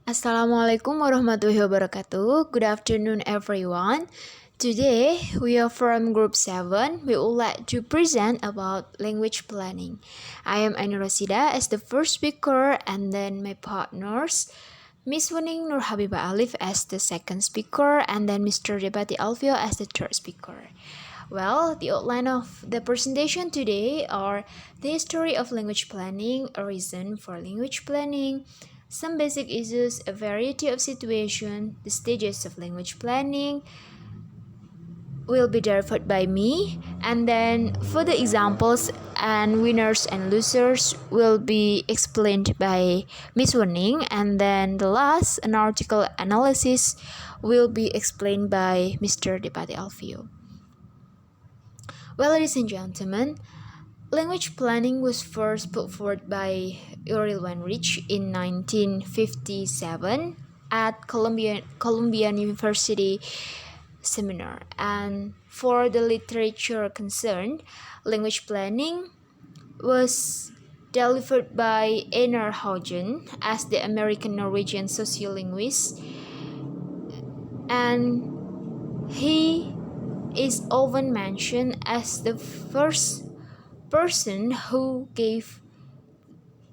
Assalamualaikum warahmatullahi wabarakatuh. Good afternoon, everyone. Today, we are from Group 7. We would like to present about language planning. I am Ainur Rosyidah as the first speaker, and then my partners, Miss Wening Nur Habibah as the second speaker, and then Mr. Depaty Alvio as the third speaker. Well, the outline of the presentation today are the history of language planning, a reason for language planning, some basic issues, a variety of situations, the stages of language planning will be delivered by me, and then further examples and winners and losers will be explained by Miss Wening, and then the last, an article analysis will be explained by Mr. Depaty Alvio. Well, ladies and gentlemen, language planning was first put forward by Uriel Weinrich in 1957 at Columbia University seminar. And for the literature concerned, language planning was delivered by Ainur Rosyidah as the American Norwegian sociolinguist, and he is often mentioned as the first person who gave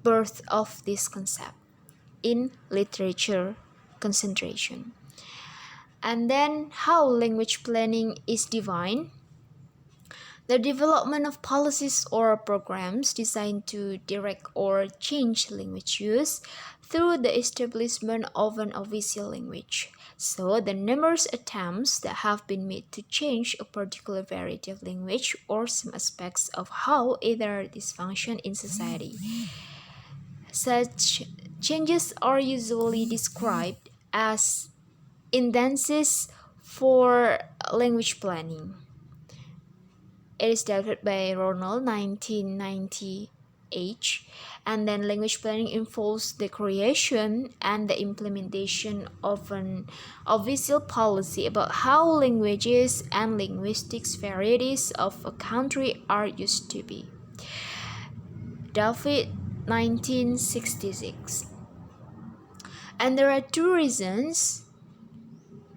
birth of this concept in literature concentration. And then how language planning is defined: the development of policies or programs designed to direct or change language use through the establishment of an official language. So, the numerous attempts that have been made to change a particular variety of language or some aspects of how either dysfunction in society. Such changes are usually described as indices for language planning. It is developed by Ronald 1990H, and then language planning involves the creation and the implementation of an official policy about how languages and linguistics varieties of a country are used to be. David 1966. And there are two reasons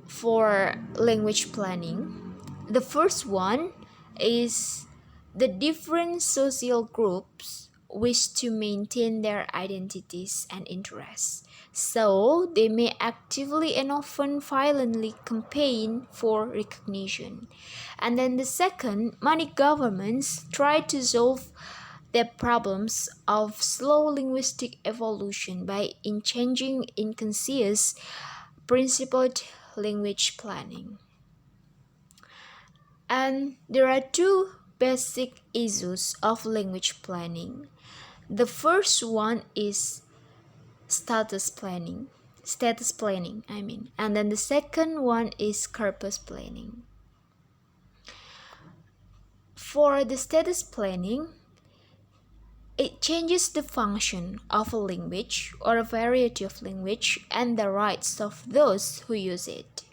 for language planning. The first one is the different social groups wish to maintain their identities and interests, so they may actively and often violently campaign for recognition. And then the second, many governments try to solve the problems of slow linguistic evolution by changing inconscious principled language planning. And there are two basic issues of language planning. The first one is status planning, and then the second one is corpus planning. For the status planning, it changes the function of a language or a variety of language and the rights of those who use it.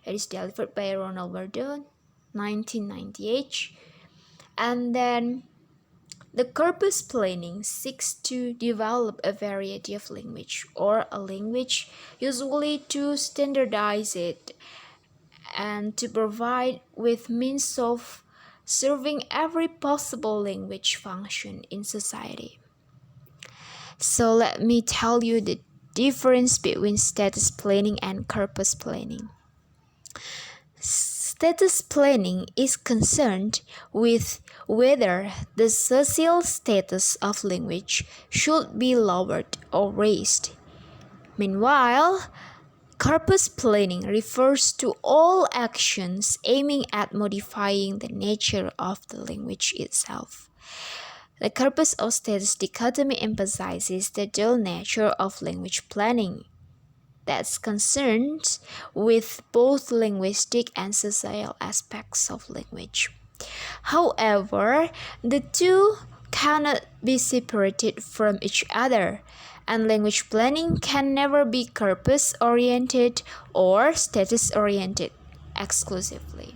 It is delivered by Ronald Verdon, 1998. And then the corpus planning seeks to develop a variety of language or a language, usually to standardize it and to provide with means of serving every possible language function in society. So let me tell you the difference between status planning and corpus planning. Status planning is concerned with whether the social status of language should be lowered or raised. Meanwhile, corpus planning refers to all actions aiming at modifying the nature of the language itself. The corpus of status dichotomy emphasizes the dual nature of language planning that's concerned with both linguistic and social aspects of language. However, the two cannot be separated from each other, and language planning can never be corpus-oriented or status-oriented exclusively.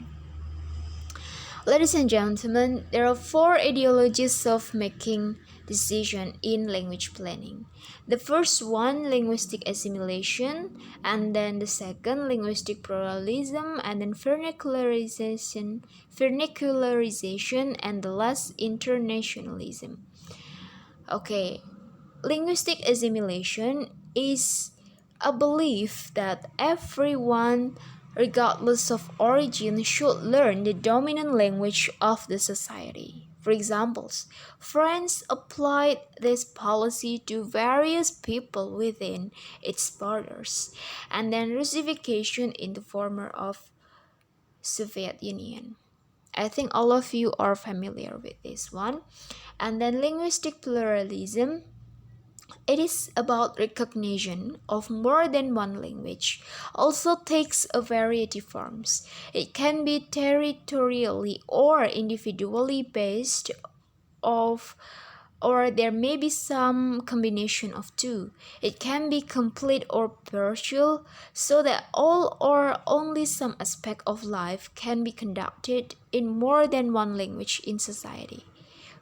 Ladies and gentlemen, there are four ideologies of making decision in language planning. The first one, linguistic assimilation, and then the second, linguistic pluralism, and then vernacularization, and the last, internationalism. Okay, linguistic assimilation is a belief that everyone, regardless of origin, should learn the dominant language of the society. For example, France applied this policy to various people within its borders, and then Russification in the former of Soviet Union. I think all of you are familiar with this one. And then linguistic pluralism, it is about recognition of more than one language, also takes a variety forms. It can be territorially or individually based of, or there may be some combination of two. It can be complete or partial, so that all or only some aspect of life can be conducted in more than one language in society.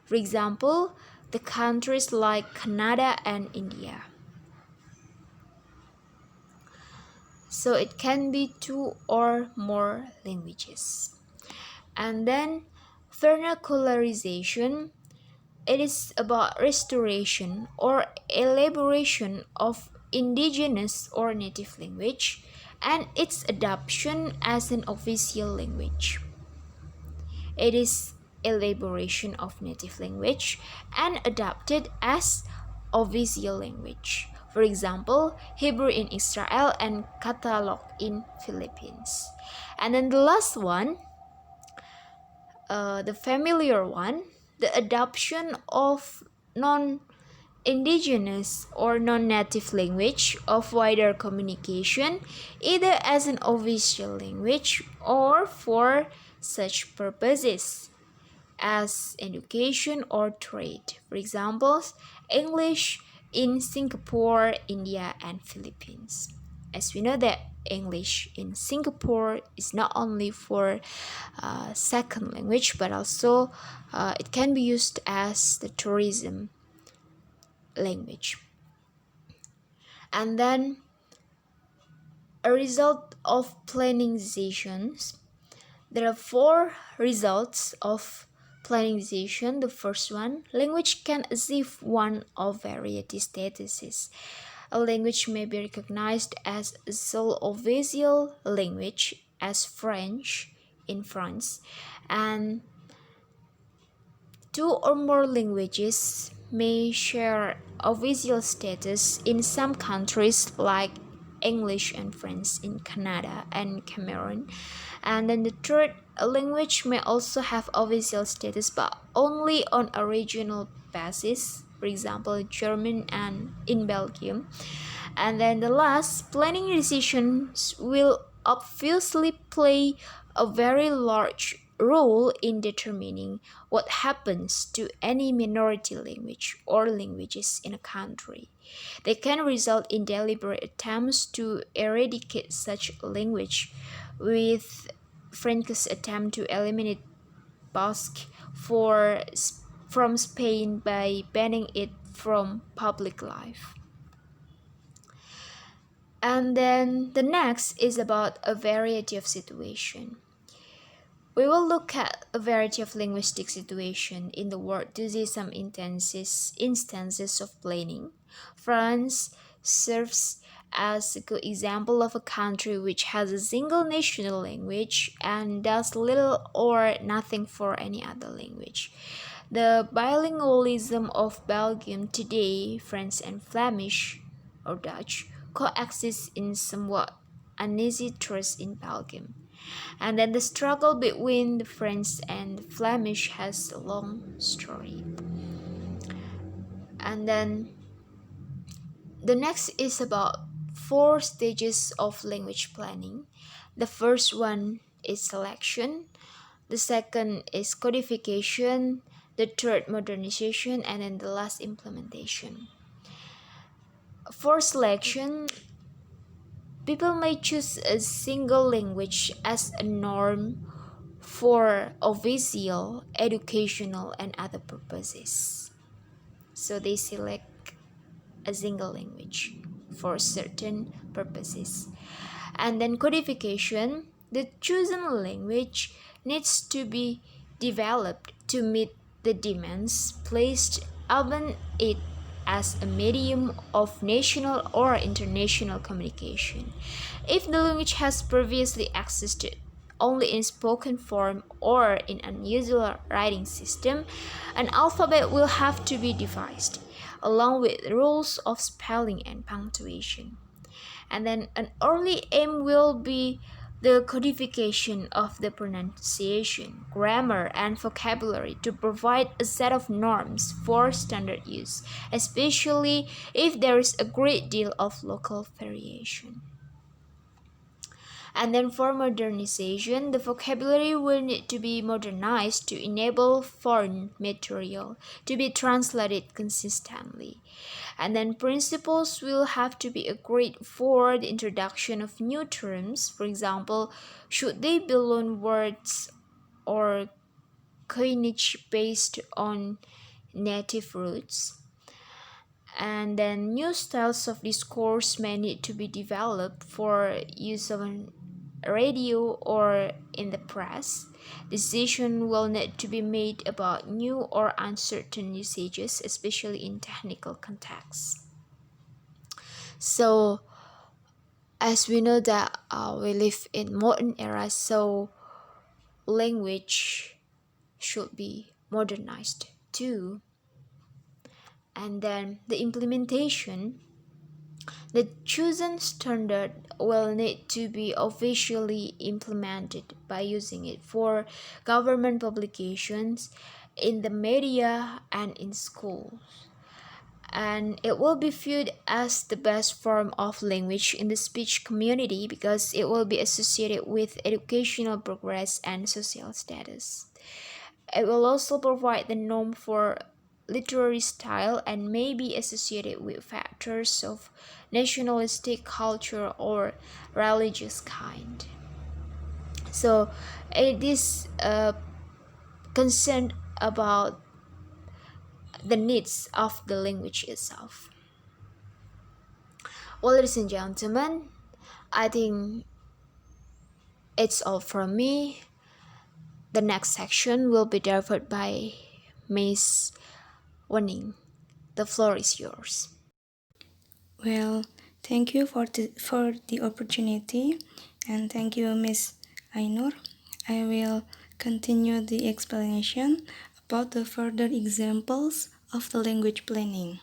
For example, the countries like Canada and India. So it can be two or more languages. And then vernacularization, it is about restoration or elaboration of indigenous or native language and its adoption as an official language. It is elaboration of native language and adopted as official language. For example, Hebrew in Israel and Tagalog in Philippines. And then the last one, the familiar one, the adoption of non-indigenous or non-native language of wider communication, either as an official language or for such purposes as education or trade. For example, English in Singapore, India, and Philippines. As we know that English in Singapore is not only for second language, but also it can be used as the tourism language. And then a result of planning decisions. There are 4 results of planning decision. The first one, language can achieve one of variety statuses. A language may be recognized as a sole official language, as French in France, and 2 or more languages may share official status in some countries like English and French in Canada and Cameroon. And then the third, a language may also have official status but only on a regional basis, for example German and in Belgium. And then the last, planning decisions will obviously play a very large role in determining what happens to any minority language or languages in a country. They can result in deliberate attempts to eradicate such language, with Franco's attempt to eliminate Basque from Spain by banning it from public life. And then the next is about a variety of situation. We will look at a variety of linguistic situations in the world to see some instances of planning. France serves as a good example of a country which has a single national language and does little or nothing for any other language. The bilingualism of Belgium today, French and Flemish or Dutch, coexist in somewhat uneasy truce in Belgium. And then the struggle between the French and the Flemish has a long story. And then the next is about 4 stages of language planning. The first one is selection, the second is codification, the third modernization, and then the last implementation. For selection, people may choose a single language as a norm for official, educational, and other purposes. so they select a single language for certain purposes. And then codification, the chosen language needs to be developed to meet the demands placed upon it as a medium of national or international communication. If the language has previously existed only in spoken form or in an usual writing system, an alphabet will have to be devised, along with rules of spelling and punctuation. And then an early aim will be the codification of the pronunciation, grammar, and vocabulary to provide a set of norms for standard use, especially if there is a great deal of local variation. And then for modernization, the vocabulary will need to be modernized to enable foreign material to be translated consistently. And then principles will have to be agreed for the introduction of new terms. For example, should they be loan words or coinage based on native roots? And then new styles of discourse may need to be developed for use on radio or in the press. Decision will need to be made about new or uncertain usages, especially in technical contexts. So, as we know that we live in modern era, so language should be modernized too. And then the implementation, the chosen standard will need to be officially implemented by using it for government publications, in the media, and in schools. And it will be viewed as the best form of language in the speech community because it will be associated with educational progress and social status. It will also provide the norm for literary style and may be associated with factors of nationalistic culture or religious kind. So it is concerned about the needs of the language itself. Well, ladies and gentlemen, I think it's all from me. The next section will be delivered by Miss Wening. The floor is yours. Well, thank you for the opportunity, and thank you, Miss Ainur. I will continue the explanation about the further examples of the language planning.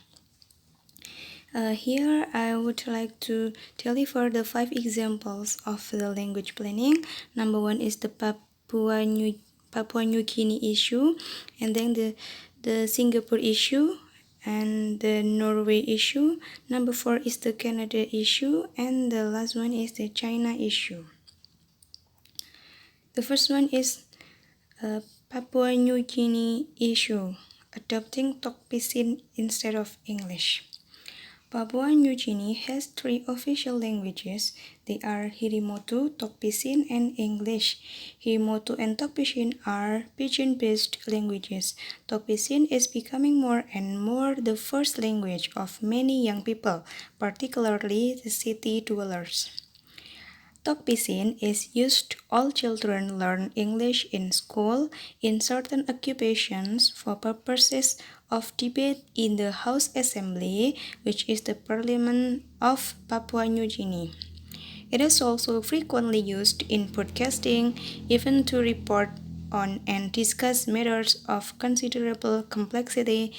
Here, I would like to deliver the 5 examples of the language planning. Number 1 is the Papua New Guinea issue, and then the Singapore issue, and the Norway issue. Number 4 is the Canada issue, and the last one is the China issue. The first one is Papua New Guinea issue, adopting Tok Pisin instead of English. Papua New Guinea has 3 official languages. They are Hirimotu, Tok Pisin, and English. Hirimotu and Tok Pisin are pidgin-based languages. Tok Pisin is becoming more and more the first language of many young people, particularly the city dwellers. Tok Pisin is used. All children learn English in school, in certain occupations, for purposes of debate in the House Assembly, which is the Parliament of Papua New Guinea. It is also frequently used in broadcasting, even to report on and discuss matters of considerable complexity,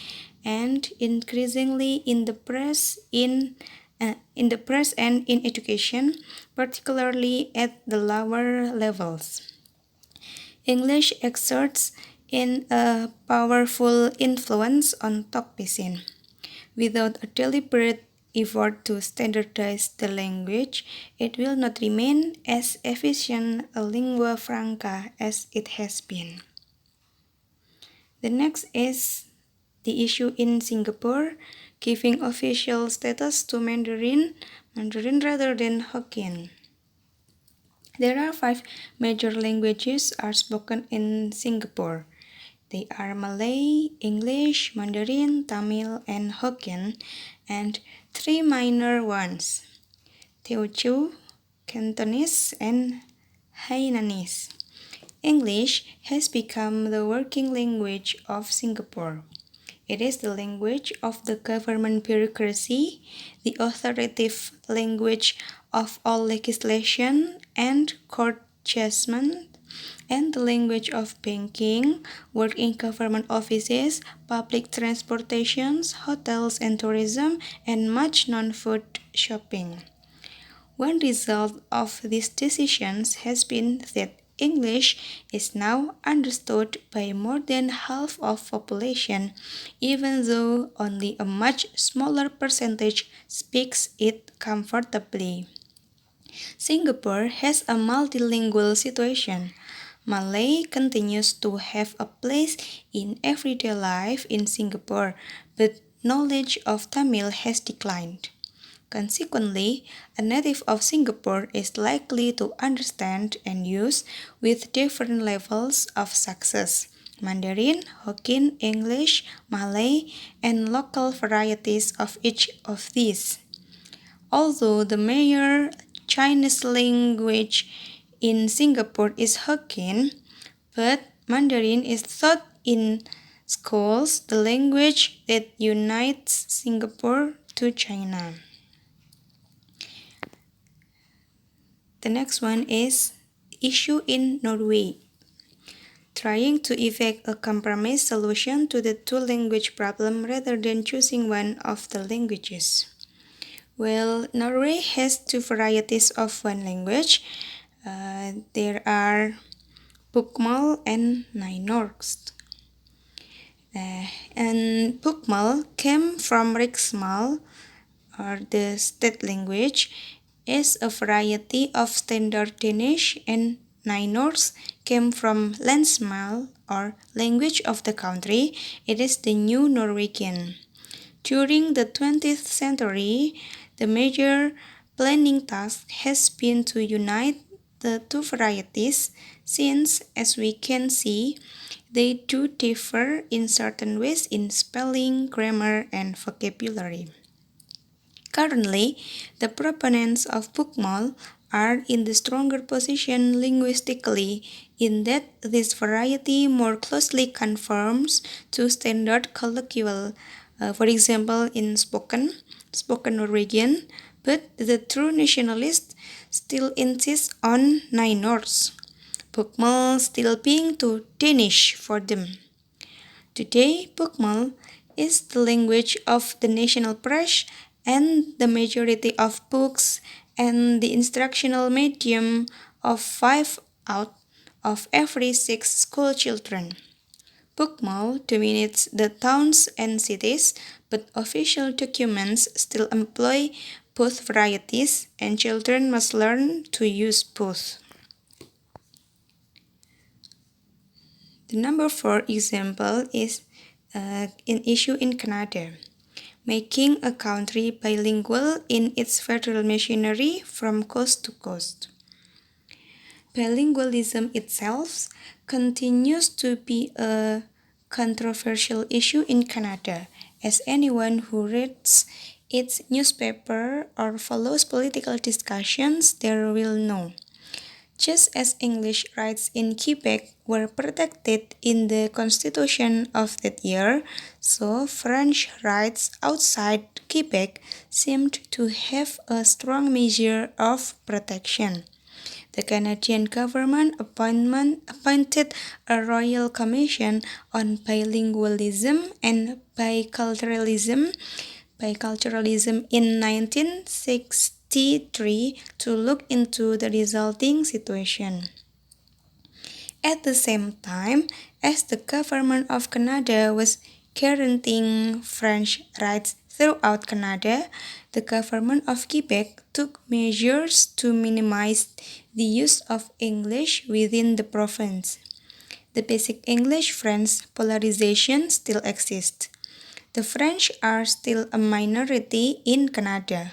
and increasingly in the press and in education, particularly at the lower levels. English exerts a powerful influence on Tok Pisin. Without a deliberate effort to standardize the language, it will not remain as efficient a lingua franca as it has been. The next is the issue in Singapore, giving official status to Mandarin rather than Hokkien. There are 5 major languages are spoken in Singapore: They are Malay, English, Mandarin, Tamil, and Hokkien, and three minor ones, Teochew, Cantonese, and Hainanese. English has become the working language of Singapore. It is the language of the government bureaucracy, the authoritative language of all legislation and court judgment, and the language of banking, work in government offices, public transportations, hotels and tourism, and much non-food shopping. One result of these decisions has been that English is now understood by more than half of population, even though only a much smaller percentage speaks it comfortably. Singapore has a multilingual situation. Malay continues to have a place in everyday life in Singapore, but knowledge of Tamil has declined. Consequently, a native of Singapore is likely to understand and use, with different levels of success, Mandarin, Hokkien, English, Malay, and local varieties of each of these. Although the major Chinese language in Singapore is Hokkien, but Mandarin is taught in schools, the language that unites Singapore to China. The next one is issue in Norway. Trying to effect a compromise solution to the two-language problem rather than choosing one of the languages. Well, Norway has two varieties of one language. There are Bokmål and Nynorsk. And Bokmål came from Riksmål, or the state language, is a variety of Standard Danish, and Nynorsk came from Landsmål, or language of the country. It is the new Norwegian. During the 20th century, the major planning task has been to unite the two varieties, since, as we can see, they do differ in certain ways in spelling, grammar, and vocabulary. Currently, the proponents of Bokmål are in the stronger position linguistically, in that this variety more closely conforms to standard colloquial, for example in spoken Norwegian, but the true nationalists still insist on Nynorsk, Bokmål still being too Danish for them. Today, Bokmål is the language of the national press and the majority of books, and the instructional medium of 5 out of every 6 school children. Bokmål dominates the towns and cities, but official documents still employ both varieties, and children must learn to use both. The number 4 example is an issue in Canada, making a country bilingual in its federal machinery from coast to coast. Bilingualism itself continues to be a controversial issue in Canada, as anyone who reads its newspaper or follows political discussions there will know. Just as English rights in Quebec were protected in the constitution of that year, so French rights outside Quebec seemed to have a strong measure of protection. The Canadian government appointed a royal commission on bilingualism and biculturalism in 1963 to look into the resulting situation. At the same time, as the government of Canada was guaranteeing French rights throughout Canada, the government of Quebec took measures to minimize the use of English within the province. The basic English-French polarization still exists. The French are still a minority in Canada.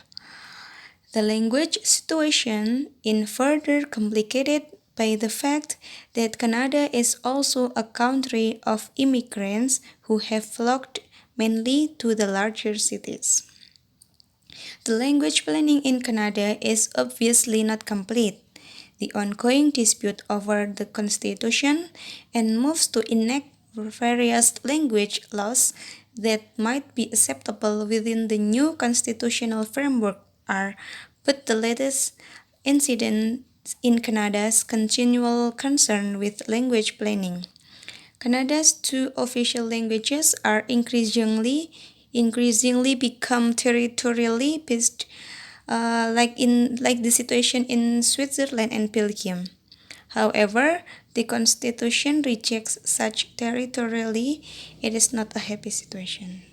The language situation is further complicated by the fact that Canada is also a country of immigrants who have flocked mainly to the larger cities. The language planning in Canada is obviously not complete. The ongoing dispute over the Constitution and moves to enact various language laws that might be acceptable within the new constitutional framework are but the latest incidents in Canada's continual concern with language planning. Canada's two official languages are increasingly become territorially based, like the situation in Switzerland and Belgium. However, the Constitution rejects such territorially. It is not a happy situation.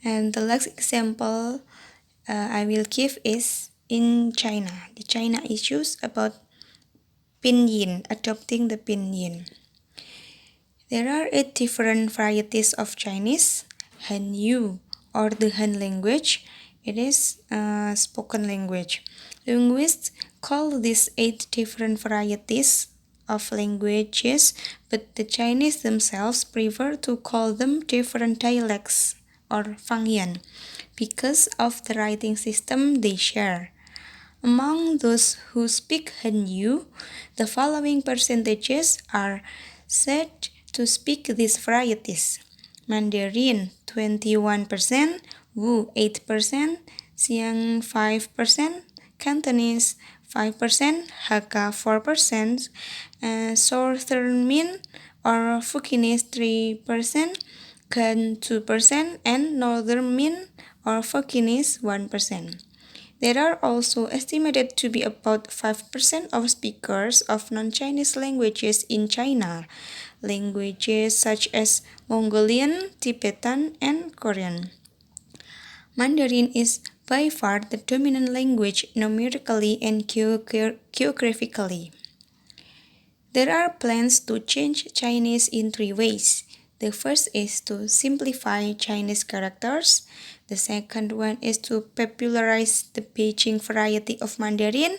And the last example I will give is in China. The China issues about pinyin, adopting the pinyin. There are 8 different varieties of Chinese. Hanyu, or the Han language, it is a spoken language. Linguists call these 8 different varieties of languages, but the Chinese themselves prefer to call them different dialects or fangyan because of the writing system they share. Among those who speak Hanyu, the following percentages are said to speak these varieties: Mandarin 21%, Wu 8%, Xiang 5%, Cantonese 5%, Hakka 4%, Southern Min or Fukienese 3%, Gan 2%, and Northern Min or Fukienese 1%. There are also estimated to be about 5% of speakers of non-Chinese languages in China, languages such as Mongolian, Tibetan, and Korean. Mandarin is by far the dominant language numerically and geographically. There are plans to change Chinese in 3 ways. The first is to simplify Chinese characters. The second one is to popularize the Beijing variety of Mandarin,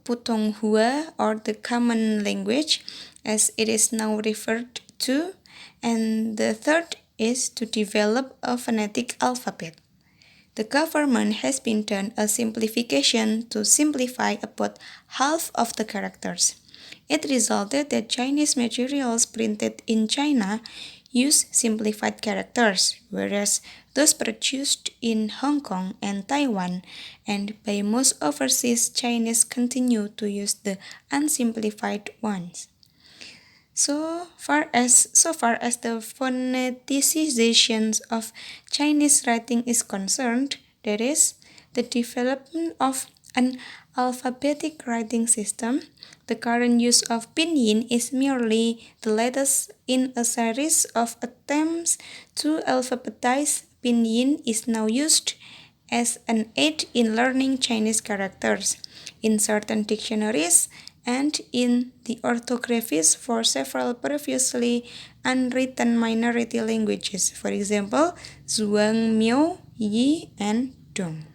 Putonghua, or the common language, as it is now referred to. And the third is to develop a phonetic alphabet. The government has been done a simplification to simplify about half of the characters. It resulted that Chinese materials printed in China use simplified characters, whereas those produced in Hong Kong and Taiwan and by most overseas Chinese continue to use the unsimplified ones. So far as the phoneticization of Chinese writing is concerned, that is, the development of an alphabetic writing system, the current use of pinyin is merely the latest in a series of attempts to alphabetize. Pinyin is now used as an aid in learning Chinese characters in certain dictionaries and in the orthographies for several previously unwritten minority languages, for example, Zhuang, Miao, Yi, and Dong.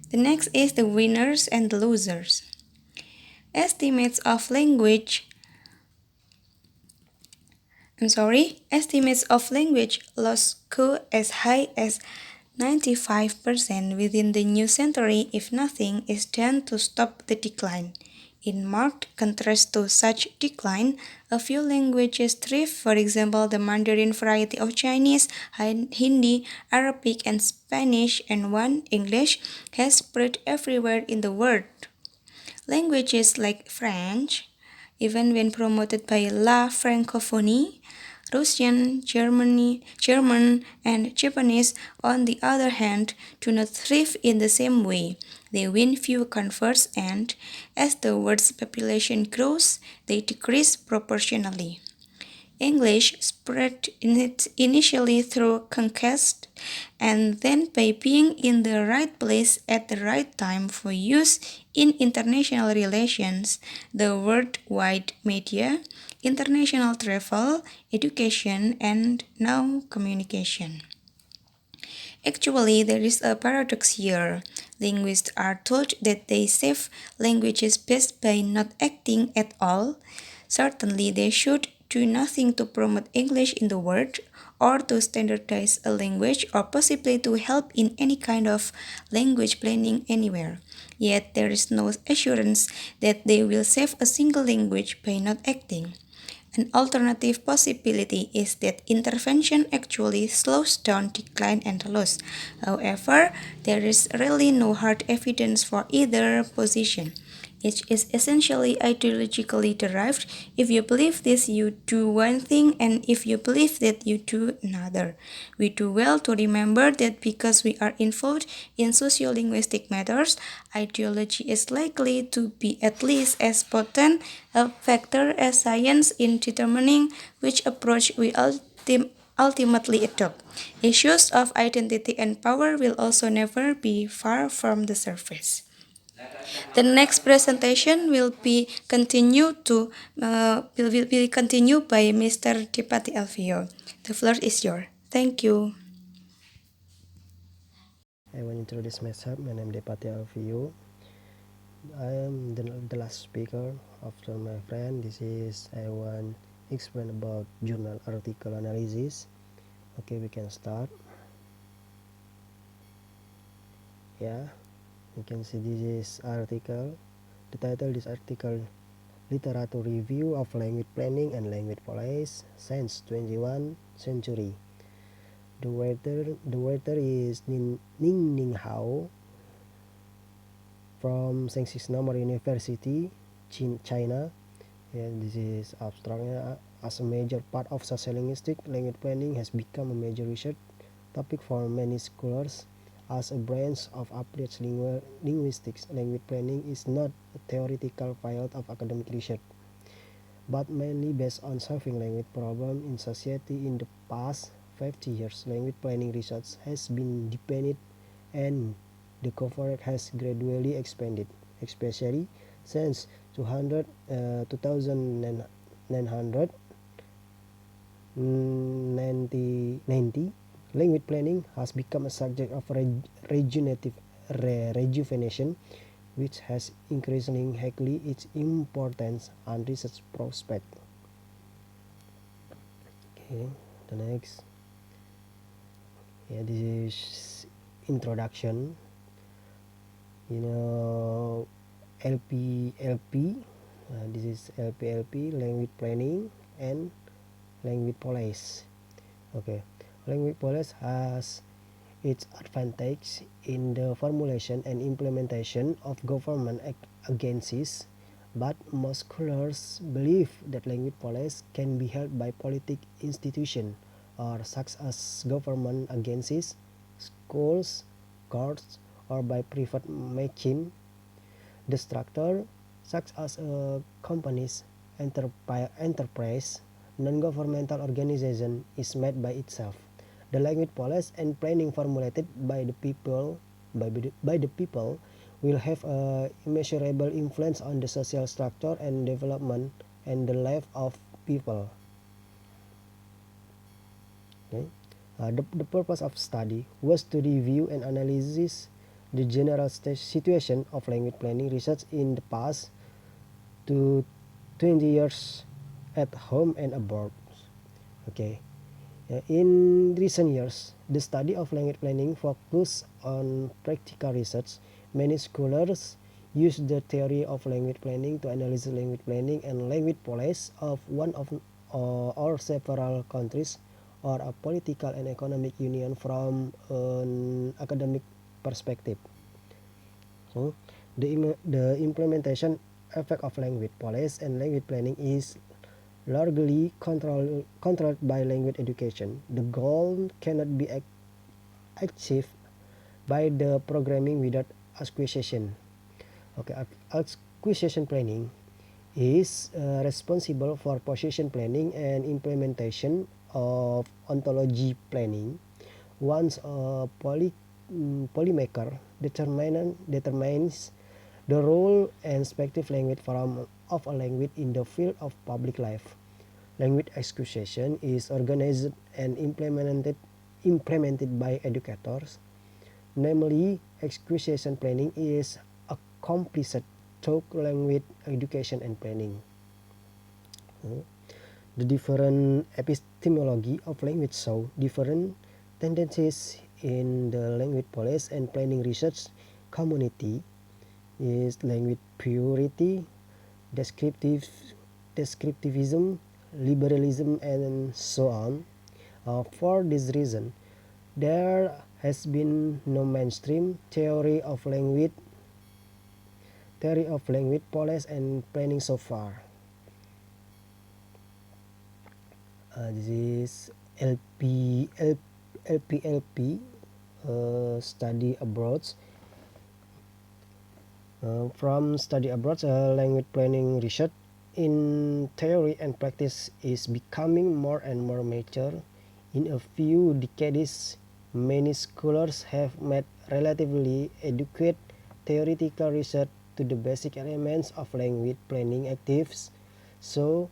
The next is the winners and the losers. Estimates of language loss go as high as 95% within the new century if nothing is done to stop the decline. In marked contrast to such decline, a few languages thrive, for example, the Mandarin variety of Chinese, Hindi, Arabic, and Spanish, and one, English, has spread everywhere in the world. Languages like French, even when promoted by La Francophonie, Russian, German, and Japanese, on the other hand, do not thrive in the same way. They win few converts and, as the world's population grows, they decrease proportionally. English spread initially through conquest and then by being in the right place at the right time for use in international relations, the worldwide media, international travel, education, and now communication. Actually, there is a paradox here. Linguists are told that they save languages best by not acting at all. Certainly, they should do nothing to promote English in the world, or to standardize a language, or possibly to help in any kind of language planning anywhere. Yet there is no assurance that they will save a single language by not acting. An alternative possibility is that intervention actually slows down decline and loss. However, there is really no hard evidence for either position. It is essentially ideologically derived. If you believe this, you do one thing, and if you believe that, you do another. We do well to remember that because we are involved in sociolinguistic matters, ideology is likely to be at least as potent a factor as science in determining which approach we ultimately adopt. Issues of identity and power will also never be far from the surface. The next presentation will be continued by Mr. Depaty Alvio. The floor is yours. Thank you. I want to introduce myself. My name is Depaty Alvio. I am the last speaker after my friend. I want to explain about journal article analysis. Okay, we can start. Yeah, you can see this is article. The title of this article, Literature Review of Language Planning and Language Policy since 21st Century. The writer is Ning Hao from Normal University, China. And this is abstractnya. As a major part of sociolinguistics, language planning has become a major research topic for many scholars. As a branch of applied linguistics, language planning is not a theoretical field of academic research, but mainly based on solving language problems in society. In the past 50 years, language planning research has been deepened and the coverage has gradually expanded, especially since 2990. Language planning has become a subject of rejuvenation, which has increasingly its importance and research prospect. Okay, the next. Yeah, this is introduction. LPLP. This is LPLP, language planning and language policy. Okay, language policy has its advantage in the formulation and implementation of government agencies, but most scholars believe that language policy can be held by politic institutions or such as government agencies, schools, courts, or by private machine. The structure, such as companies, enterprise, non-governmental organization, is made by itself. The language policy and planning formulated by the people will have a immeasurable influence on the social structure and development and the life of people. Okay. The purpose of study was to review and analyze the general situation of language planning research in the past to 20 years at home and abroad. Okay. In recent years, the study of language planning focused on practical research. Many scholars use the theory of language planning to analyze language planning and language policy of one of or several countries or a political and economic union from an academic perspective. So, the implementation effect of language policy and language planning is largely controlled by language education. The goal cannot be achieved by the programming without acquisition. Okay, acquisition planning is responsible for position planning and implementation of ontology planning. Once a polymaker determines the role and respective language form of a language in the field of public life. Language acquisition is organized and implemented by educators. namely acquisition planning, is accomplished through language education and planning. The different epistemology of language show different tendencies in the language policy and planning research community. Is language purity, descriptivism, liberalism, and so on. For this reason, there has been no mainstream theory of language policy and planning so far. This is LPLP study abroad. From study abroad, language planning research in theory and practice is becoming more and more mature. In a few decades, many scholars have made relatively adequate theoretical research to the basic elements of language planning activities. So,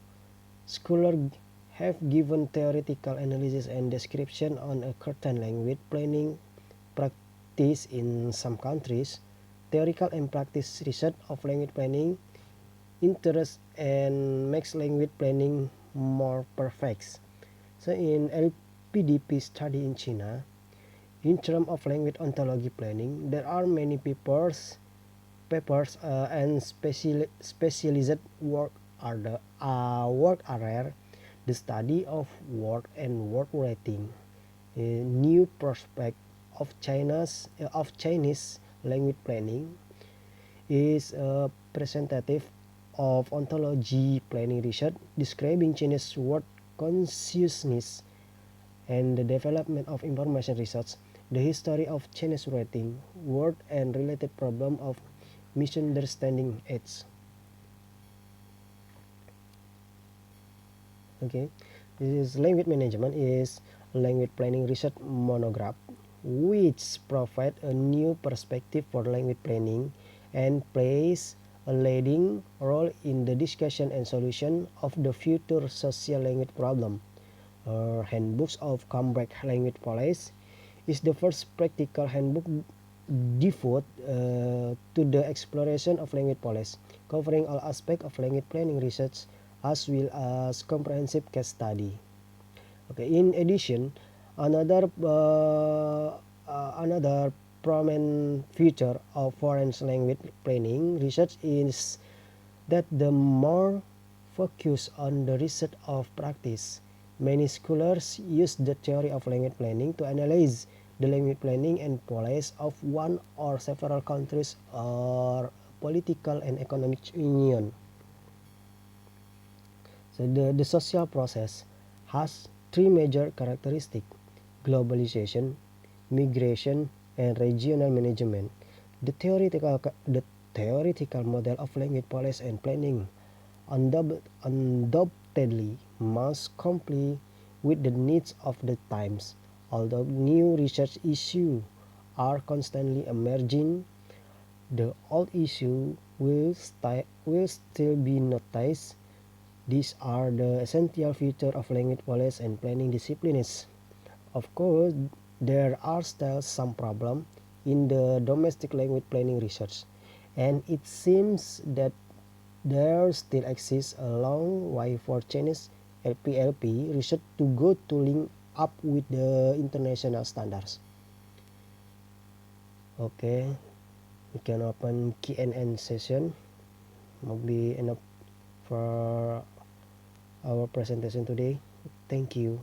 scholars have given theoretical analysis and description on a certain language planning practice in some countries. Theoretical and practice research of language planning interest and makes language planning more perfect. So in LPDP study in China, in terms of language ontology planning, there are many papers and specialized work are rare. The study of word and word writing, a new prospect of Chinese language planning, is representative of ontology planning research describing Chinese word consciousness and the development of information research, the history of Chinese writing, word and related problem of misunderstanding aids. Okay, this is language management is language planning research monograph, which provide a new perspective for language planning and plays a leading role in the discussion and solution of the future social language problem. Handbooks of Comeback Language Policy is the first practical handbook devoted to the exploration of language policy, covering all aspects of language planning research as well as comprehensive case study. Okay. In addition, another prominent feature of foreign language planning research is that the more focus on the research of practice. Many scholars use the theory of language planning to analyze the language planning and policy of one or several countries or political and economic union. So the social process has three major characteristics: globalization, migration, and regional management. The theoretical model of language policy and planning undoubtedly must comply with the needs of the times. Although new research issues are constantly emerging, the old issue will still be noticed. These are the essential features of language policy and planning disciplines. Of course, there are still some problems in the domestic language planning research, and it seems that there still exists a long way for Chinese LPLP research to go to link up with the international standards. Okay, we can open Q&A session. Maybe enough for our presentation today. Thank you.